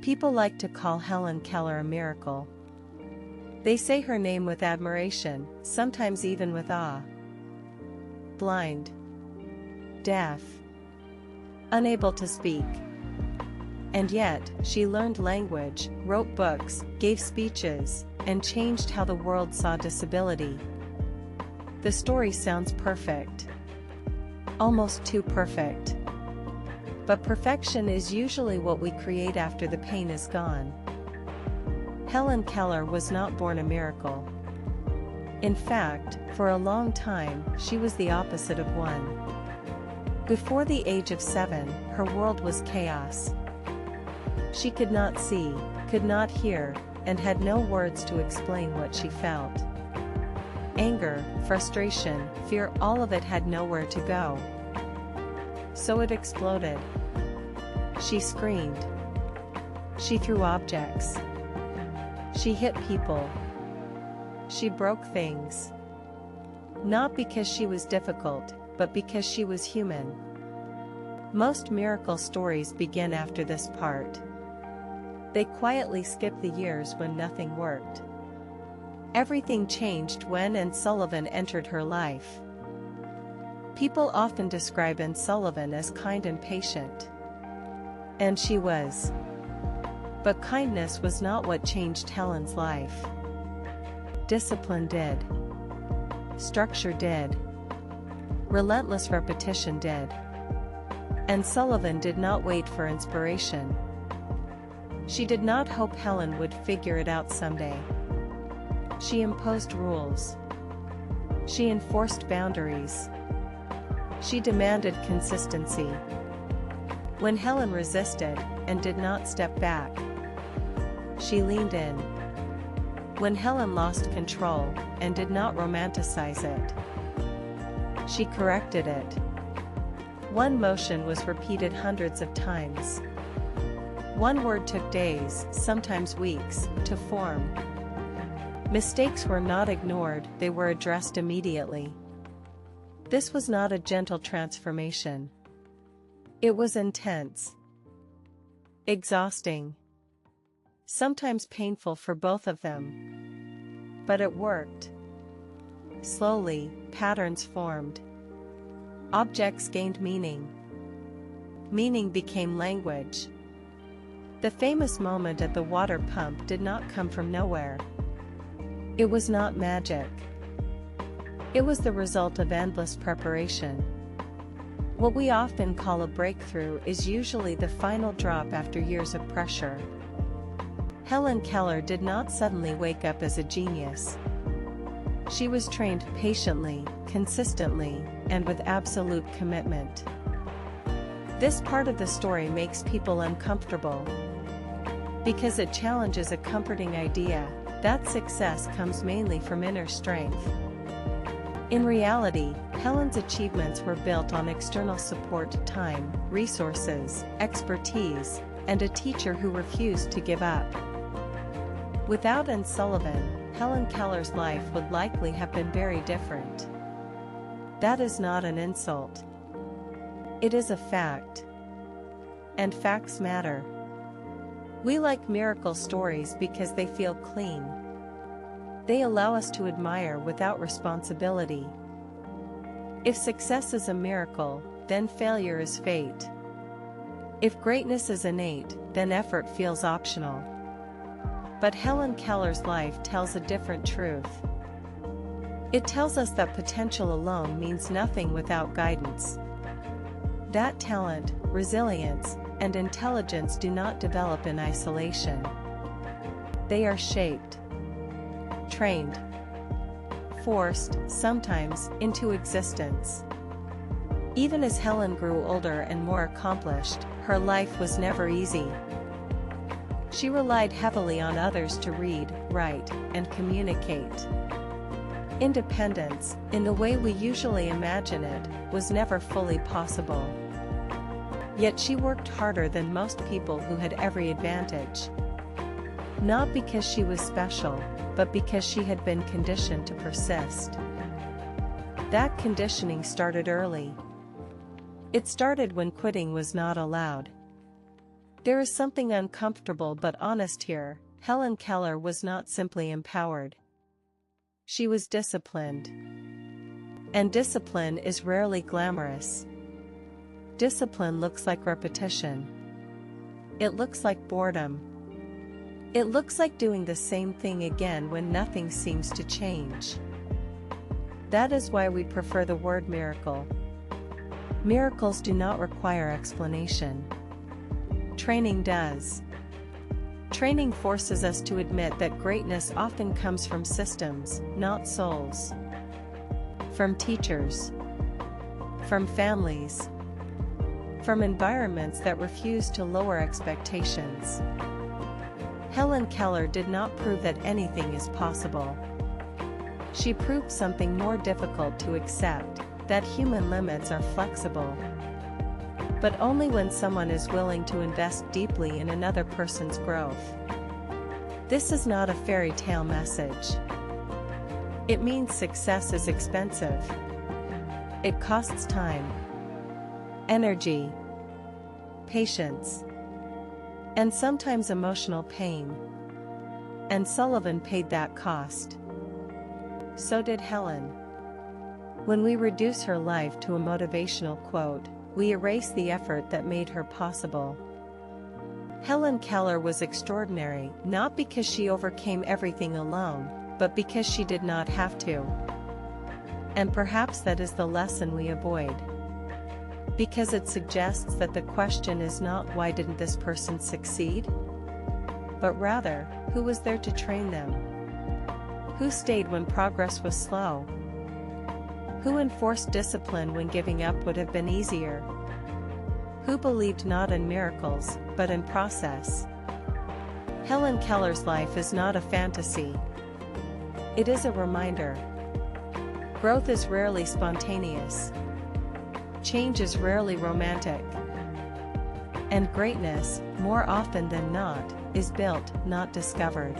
People like to call Helen Keller a miracle. They say her name with admiration, sometimes even with awe. Blind, deaf, unable to speak. And yet, she learned language, wrote books, gave speeches, and changed how the world saw disability. The story sounds perfect. Almost too perfect. But perfection is usually what we create after the pain is gone. Helen Keller was not born a miracle. In fact, for a long time, she was the opposite of one. Before the age of 7, her world was chaos. She could not see, could not hear, and had no words to explain what she felt. Anger, frustration, fear, all of it had nowhere to go. So it exploded. She screamed. She threw objects. She hit people. She broke things. Not because she was difficult, but because she was human. Most miracle stories begin after this part. They quietly skip the years when nothing worked. Everything changed when Anne Sullivan entered her life. People often describe Anne Sullivan as kind and patient. And she was. But kindness was not what changed Helen's life. Discipline did. Structure did. Relentless repetition did. Anne Sullivan did not wait for inspiration. She did not hope Helen would figure it out someday. She imposed rules. She enforced boundaries. She demanded consistency. When Helen resisted, and did not step back, she leaned in. When Helen lost control, and did not romanticize it, she corrected it. One motion was repeated hundreds of times. One word took days, sometimes weeks, to form. Mistakes were not ignored, they were addressed immediately. This was not a gentle transformation. It was intense. Exhausting. Sometimes painful for both of them. But it worked. Slowly, patterns formed. Objects gained meaning. Meaning became language. The famous moment at the water pump did not come from nowhere. It was not magic. It was the result of endless preparation. What we often call a breakthrough is usually the final drop after years of pressure. Helen Keller did not suddenly wake up as a genius. She was trained patiently, consistently, and with absolute commitment. This part of the story makes people uncomfortable because it challenges a comforting idea that success comes mainly from inner strength. In reality, Helen's achievements were built on external support, time, resources, expertise, and a teacher who refused to give up. Without Anne Sullivan, Helen Keller's life would likely have been very different. That is not an insult. It is a fact. And facts matter. We like miracle stories because they feel clean. They allow us to admire without responsibility. If success is a miracle, then failure is fate. If greatness is innate, then effort feels optional. But Helen Keller's life tells a different truth. It tells us that potential alone means nothing without guidance. That talent, resilience, and intelligence do not develop in isolation. They are shaped, trained, forced, sometimes, into existence. Even as Helen grew older and more accomplished, her life was never easy. She relied heavily on others to read, write, and communicate. Independence, in the way we usually imagine it, was never fully possible. Yet she worked harder than most people who had every advantage. Not because she was special, but because she had been conditioned to persist. That conditioning started early. It started when quitting was not allowed. There is something uncomfortable but honest here. Helen Keller was not simply empowered. She was disciplined. And discipline is rarely glamorous. Discipline looks like repetition. It looks like boredom. It looks like doing the same thing again when nothing seems to change. That is why we prefer the word miracle. Miracles do not require explanation. Training does. Training forces us to admit that greatness often comes from systems, not souls. From teachers. From families. From environments that refuse to lower expectations. Helen Keller did not prove that anything is possible. She proved something more difficult to accept, that human limits are flexible. But only when someone is willing to invest deeply in another person's growth. This is not a fairy tale message. It means success is expensive. It costs time, energy, patience, and sometimes emotional pain. And Sullivan paid that cost. So did Helen. When we reduce her life to a motivational quote, we erase the effort that made her possible. Helen Keller was extraordinary, not because she overcame everything alone, but because she did not have to. And perhaps that is the lesson we avoid. Because it suggests that the question is not why didn't this person succeed? But rather, who was there to train them? Who stayed when progress was slow? Who enforced discipline when giving up would have been easier? Who believed not in miracles, but in process? Helen Keller's life is not a fantasy. It is a reminder. Growth is rarely spontaneous. Change is rarely romantic. And greatness, more often than not, is built, not discovered.